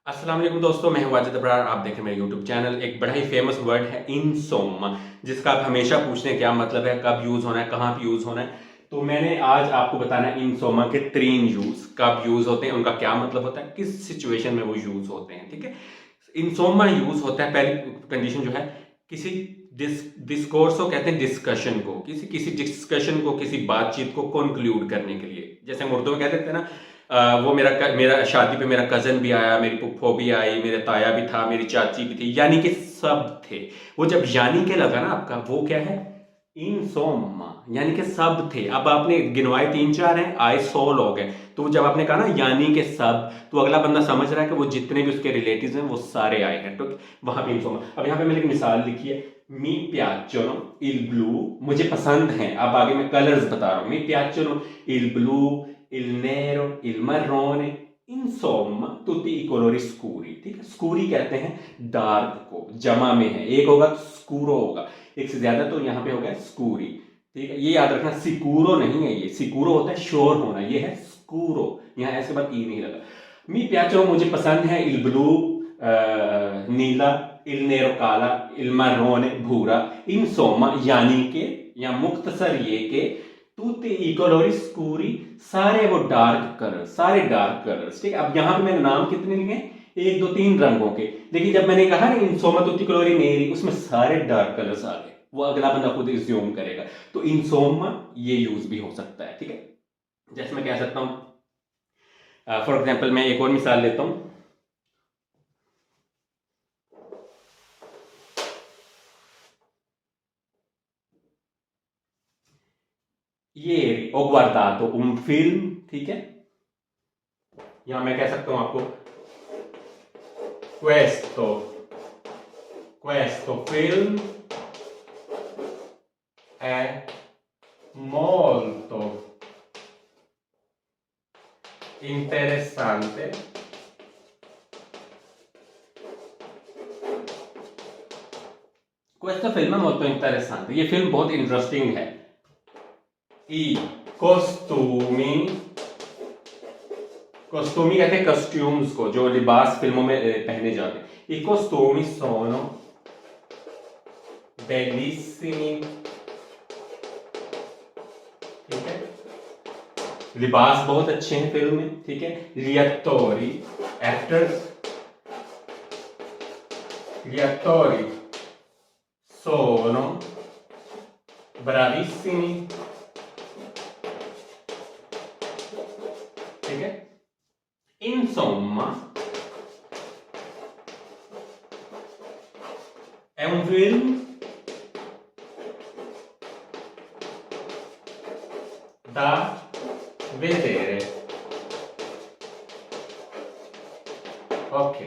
अस्सलाम वालेकुम दोस्तों, मैं हूं वाजिद अबरार। आप देख रहे हैं मेरा यूट्यूब चैनल। एक बड़ा ही फेमस वर्ड है इनसोम्मा, जिसका आप हमेशा पूछते हैं क्या मतलब है, कब यूज होना है, कहाँ पे यूज होना है। तो मैंने आज आपको बताना है इनसोम्मा के 3 यूज, कब यूज होते हैं, उनका क्या मतलब होता है, किस सिचुएशन में वो यूज होते हैं। ठीक है, इनसोम्मा यूज होता है, पहली कंडीशन जो है किसी डिस्कोर्स को कहते हैं, डिस्कशन को, किसी किसी डिस्कशन को, किसी बातचीत को कंक्लूड करने के लिए। जैसे हम उर्दू में कह देते हैं ना, वो मेरा शादी पे मेरा कजन भी आया, मेरी पुप्पो भी आई, मेरे ताया भी था, मेरी चाची भी थी, यानी कि सब थे। वो जब यानी के लगा ना आपका, वो क्या है, इन सोम, यानी कि सब थे। अब आपने गिनवाए 3-4 हैं, आए 100 लोग हैं, तो जब आपने कहा ना यानी कि सब, तो अगला बंदा समझ रहा है कि वो जितने भी उसके रिलेटिव्स हैं वो सारे आए हैं। तो वहां पे इन सोम। अब यहाँ पे मैंने एक मिसाल लिखी है, मी प्याचोनो इल ब्लू, मुझे पसंद है। अब आगे मैं कलर्स बता रहा हूँ, मी प्याचोनो इल blue, il nero, il marrone, insomma tutti i colori scuri। ठीक है, स्कूरी कहते हैं डार्क को, जमा में है, एक होगा तो स्कूरो होगा, एक से ज्यादा तो यहाँ पे होगा स्कूरी। ठीक है, ये याद रखना, सिकूरो नहीं है, ये सिकूरो होता है श्योर होना, ये है स्कूरो, यहाँ ऐसे बाद ई नहीं लगा। मी प्याचो मुझे पसंद है, इल ब्लू नीला, इल नेरो काला, इल मार्रोने भूरा, इंसोमा यानी के, या मुख्तसर ये के, tutti i colori scuri, सारे वो डार्क कलर, सारे डार्क कलर्स। ठीक है, अब यहां पे मैंने नाम कितने लिखे हैं, 1 2 3 रंगों के, लेकिन जब मैंने कहा ना इंसोमा तुtti colori neri, उसमें सारे डार्क कलर्स आ गए, वो अगला बंदा खुद इज्यूम करेगा। तो इंसोमा ये यूज भी हो सकता है। ठीक है, जैसे मैं कह सकता हूं, फॉर एग्जाम्पल मैं एक और मिसाल लेता हूं, ये ho guardato un film। ठीक है, यहां मैं कह सकता हूं आपको, questo film è molto interessante questo film è molto interessante, ये फिल्म बहुत इंटरेस्टिंग है। i costumi, कॉस्ट्यूमी कहते हैं कॉस्ट्यूम्स को, जो लिबास फिल्मों में पहने जाते हैं। i costumi sono bellissimi। ठीक है, लिबास बहुत अच्छे हैं फिल्म में। ठीक है, gli attori, actors, gli attori sono bravissimi। ठीक है, insomma è un film da vedere। Okay,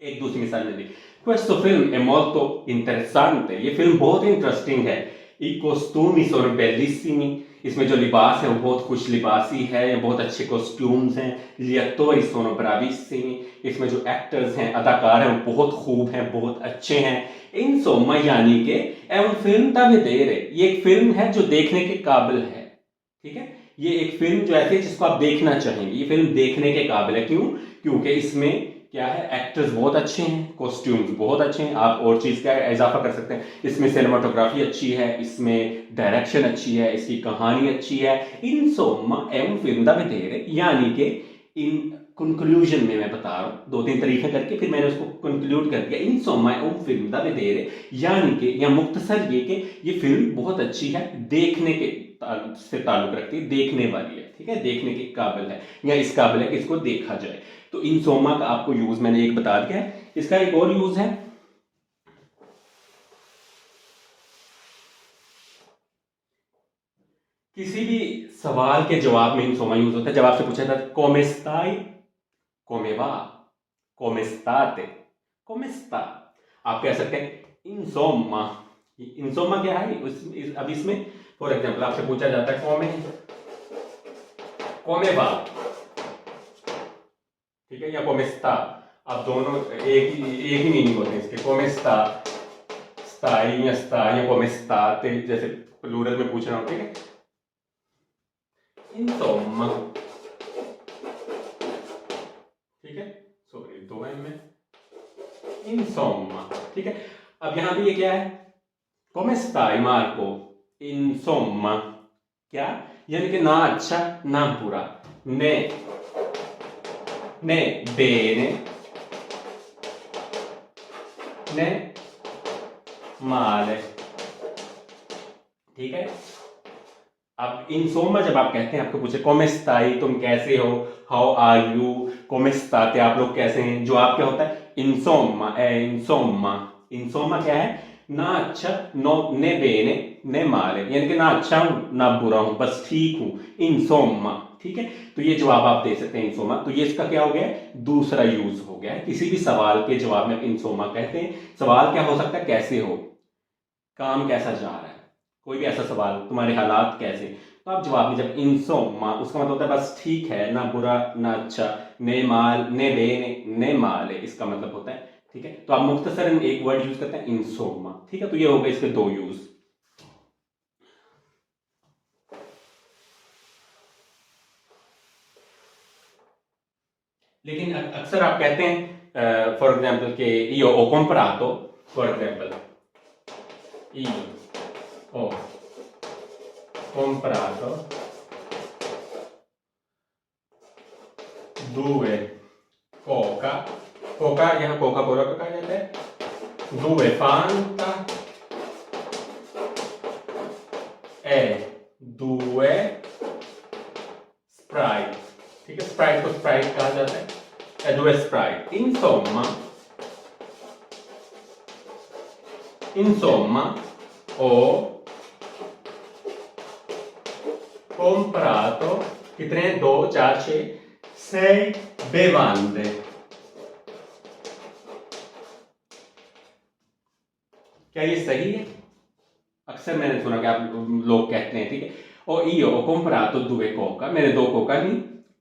एक दूसरी मिसाल में दी, questo film è molto interessante, ये फिल्म बहुत इंटरेस्टिंग है। i costumi sono bellissimi, इसमें जो लिबास है वो बहुत खुश लिबासी है, बहुत अच्छे कॉस्ट्यूम्स हैं। gli attori sono bravissimi, इसमें जो एक्टर्स हैं, अदाकार हैं, वो बहुत खूब हैं, बहुत अच्छे हैं। insomma यानी कि è un film da vedere, ये एक फिल्म है जो देखने के काबिल है। ठीक है, ये एक फिल्म जो ऐसी है जिसको आप देखना चाहेंगे, ये फिल्म देखने के काबिल है। क्यों? क्योंकि इसमें क्या है, एक्टर्स बहुत अच्छे हैं, कॉस्ट्यूम्स बहुत अच्छे हैं। आप और चीज का इजाफा कर सकते हैं, इसमें सिनेमाटोग्राफी अच्छी है, इसमें डायरेक्शन अच्छी है, इसकी कहानी अच्छी है। इंसोम्मा è un film da vedere, यानी कि इन कंक्लूजन में मैं बता रहा हूं 2 3 तरीके करके, फिर मैंने उसको कंक्लूड कर दिया। इंसोम्मा è un film da vedere, यानी कि, या मुख्तसर ये कि ये फिल्म बहुत अच्छी है, देखने के से ताल्लुक रखती है, देखने वाली है। ठीक है, देखने के काबिल है, या इस काबिल है कि इसको देखा जाए। तो इंसोमा का आपको यूज मैंने एक बता दिया है। इसका एक और यूज है, किसी भी सवाल के जवाब में इंसोमा यूज होता है। जब आपसे पूछा जाता है come stai, come va, come state, come sta, आप कह सकते हैं इंसोमा। इंसोमा क्या है, अब इसमें फॉर एग्जाम्पल आपसे पूछा जाता है come va, ठीक है, या come sta, अब दोनों एक ही मीनिंग होते हैं इसके। come sta, stai या sta या come state, जैसे प्लूरल में पूछ रहा हूं। ठीक है, insomma। ठीक है, सॉरी 2 M में इंसोमा, ठीक है। अब यहां पे ये क्या है, come stai Marco, insomma, क्या, यानी कि ना अच्छा ना बुरा, ने bene, ने male, ठीक है। अब इंसोमा जब आप कहते हैं, आपको पूछे come stai, तुम कैसे हो, how are you, come state, आप लोग कैसे हैं, जवाब क्या होता है, इंसोमा। इंसोमा, इंसोमा क्या है, ना अच्छा, नो ने बेने ने माले, यानी कि ना अच्छा हूं ना बुरा हूं, बस ठीक हूं, इंसोमा, ठीक है। तो ये जवाब आप दे सकते हैं इंसोमा। तो ये इसका क्या हो गया, दूसरा यूज हो गया है। किसी भी सवाल के जवाब में इंसोमा कहते हैं। सवाल क्या हो सकता है, कैसे हो, काम कैसा जा रहा है, कोई भी ऐसा सवाल, तुम्हारे हालात कैसे, तो आप जवाब में जब इंसोमा, उसका मतलब होता है बस ठीक है, ना बुरा ना अच्छा, ने माल ने बेने ने माले, इसका मतलब होता है, ठीक है। तो आप मुख्तसरन एक वर्ड यूज करते हैं इंसोमा, ठीक है। तो ये हो गए इसके 2 यूज। लेकिन अक्सर आप कहते हैं फॉर एग्जाम्पल के io ho comprato, for example io ho comprato 2 coca, Coca यहाँ कोका कोला को कहा जाता है, 2 Fanta e 2 Sprite, ठीक है। स्प्राइट को स्प्राइट कहा जाता है, 2 Sprite, insomma ho comprato, कितने, 2 4 6 6 bevande, क्या ये सही है, अक्सर मैंने सुना कि आप लोग कहते हैं, ठीक है। और io ho comprato 2 coca, मैंने 2 कोका ली,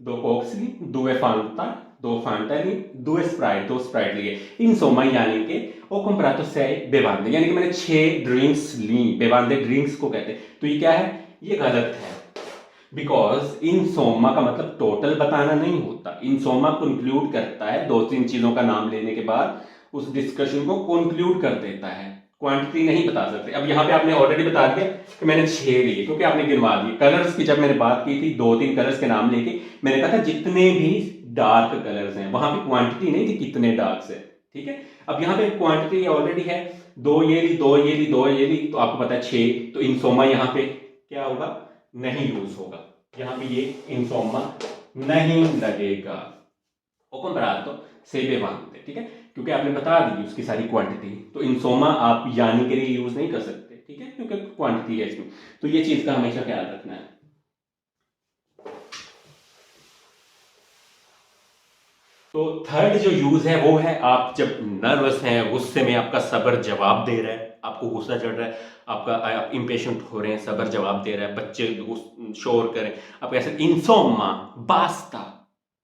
2 कोक्स ली, 2 फांटा, 2 फांटा ली, 2 स्प्राइट, 2 स्प्राइट लिए, इंसोमा यानी कि हो comprato 6 बेवांदे, यानी कि मैंने 6 ड्रिंक्स ली, बेवांदे ड्रिंक्स को कहते हैं। तो ये क्या है, ये गलत है, बिकॉज इंसोमा का मतलब टोटल बताना नहीं होता। इंसोमा कंक्लूड करता है, 2-3 चीजों का नाम लेने के बाद उस डिस्कशन को कंक्लूड कर देता है, क्वांटिटी नहीं बता सकते। अब यहाँ पे आपने ऑलरेडी बता दिया कि मैंने 6 लिए, क्योंकि आपने गिनवा दिए। कलर्स की जब मैंने बात की थी, 2-3 कलर्स के नाम लेके मैंने कहा था जितने भी डार्क कलर्स हैं, वहां पे क्वांटिटी नहीं थी कितने डार्क है, ठीक है। अब यहाँ पे क्वांटिटी ऑलरेडी है, 2 ये ली, 2 ये ली, 2 ये ली, तो आपको पता है 6, तो इंसोमा यहाँ पे क्या होगा, नहीं यूज होगा, यहाँ पे ये इंसोमा नहीं लगेगा। ओकम बरातो सेबे मांगते, ठीक है, क्योंकि आपने बता दी उसकी सारी क्वांटिटी। तो इंसोमा आप यानी के लिए यूज नहीं कर सकते, ठीक है, क्योंकि क्वांटिटी है इसमें। तो ये चीज का हमेशा ख्याल रखना है। तो थर्ड जो यूज है वो है, आप जब नर्वस हैं, गुस्से में, आपका सब्र जवाब दे रहा है, आपको गुस्सा चढ़ रहा है, आपका आप इम्पेशेंट हो रहे हैं, सब्र जवाब दे रहा है, बच्चे शोर करें, आप कैसे, इंसोमा बास्ता,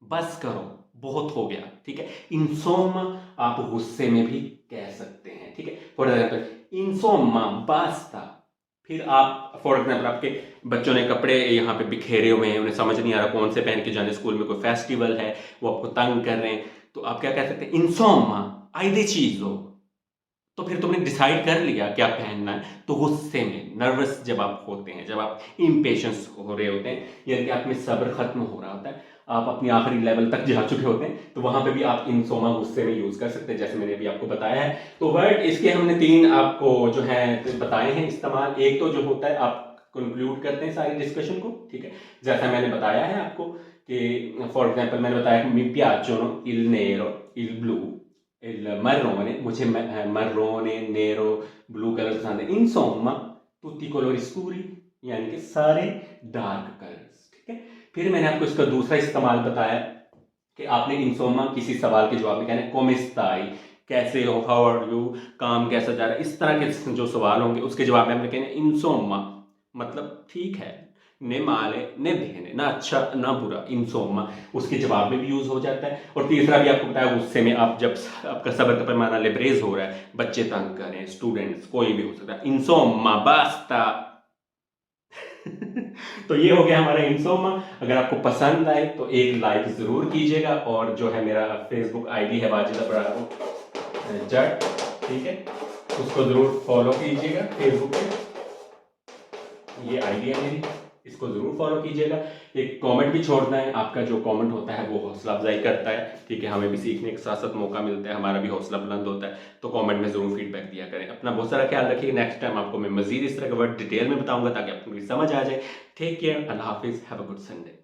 बस करो, बहुत हो गया, ठीक है। इंसोमा आप गुस्से में भी कह सकते हैं, ठीक है। फॉर एग्जाम्पल इंसोमा बास्ता। फिर आप फॉर एग्जाम्पल आपके बच्चों ने कपड़े यहाँ पे बिखेरे हुए हैं, उन्हें समझ नहीं आ रहा कौन से पहन के जाने, स्कूल में कोई फेस्टिवल है, वो आपको तंग कर रहे हैं, तो आप क्या कह सकते हैं, इंसोमा आई deciso, तो फिर तुमने डिसाइड कर लिया क्या पहनना है। तो गुस्से में, नर्वस जब आप होते हैं, जब आप इम्पेशंस हो रहे होते हैं, यानी कि आप में सब्र खत्म हो रहा होता है, आप अपनी आखिरी लेवल तक जा चुके होते हैं, तो वहां पे भी आप इंसोमा गुस्से में यूज कर सकते हैं, जैसे मैंने अभी आपको बताया है। तो वर्ड इसके हमने 3 आपको जो है बताए हैं इस्तेमाल। एक तो जो होता है आप कंक्लूड करते हैं सारी डिस्कशन को, ठीक है, जैसा मैंने बताया है आपको कि फॉर एग्जाम्पल मैंने बताया mi piacciono il nero, il blu, il marrone, मुझे marrone, nero, ब्लू कलर पसंद है। इंसोमा tutti i colori scuri, यानी कि सारे डार्क कलर्स, ठीक है। फिर मैंने आपको इसका दूसरा इस्तेमाल बताया कि आपने इंसोमा किसी सवाल के जवाब में कहना है come stai, कैसे हो, हाउ आर यू, काम कैसा जा रहा है, इस तरह के जो सवाल होंगे उसके जवाब में हमने कहना है इंसोमा, मतलब ठीक है, ने माले ने बहने, ना अच्छा ना बुरा, इंसोमा उसके जवाब में भी यूज हो जाता है। और तीसरा भी आपको बताया, गुस्से में आप जब आपका सब्र का पैमाना लेबरेज हो रहा है, बच्चे तंग करें, स्टूडेंट्स, कोई भी हो सकता है, इंसोमा बास्ता तो ये हो गया हमारा इंसोमा। अगर आपको पसंद आए तो एक लाइक ज़रूर कीजिएगा, और जो है मेरा फेसबुक आईडी है वाजिद अबरार जट, ठीक है, उसको ज़रूर फॉलो कीजिएगा फेसबुक पे। ये आईडी है मेरी, इसको ज़रूर फॉलो कीजिएगा। एक कमेंट भी छोड़ना है, आपका जो कमेंट होता है वो हौसला अफजाई करता है, ठीक है, हमें भी सीखने के साथ साथ मौका मिलता है, हमारा भी हौसला बुलंद होता है। तो कमेंट में ज़रूर फीडबैक दिया करें। अपना बहुत सारा ख्याल रखिए। नेक्स्ट टाइम आपको मैं मजीद इस तरह के वर्ड डिटेल में बताऊंगा ताकि आपको समझ आ जाए। टेक केयर, अल्लाह हाफिज़, हैव अ गुड संडे।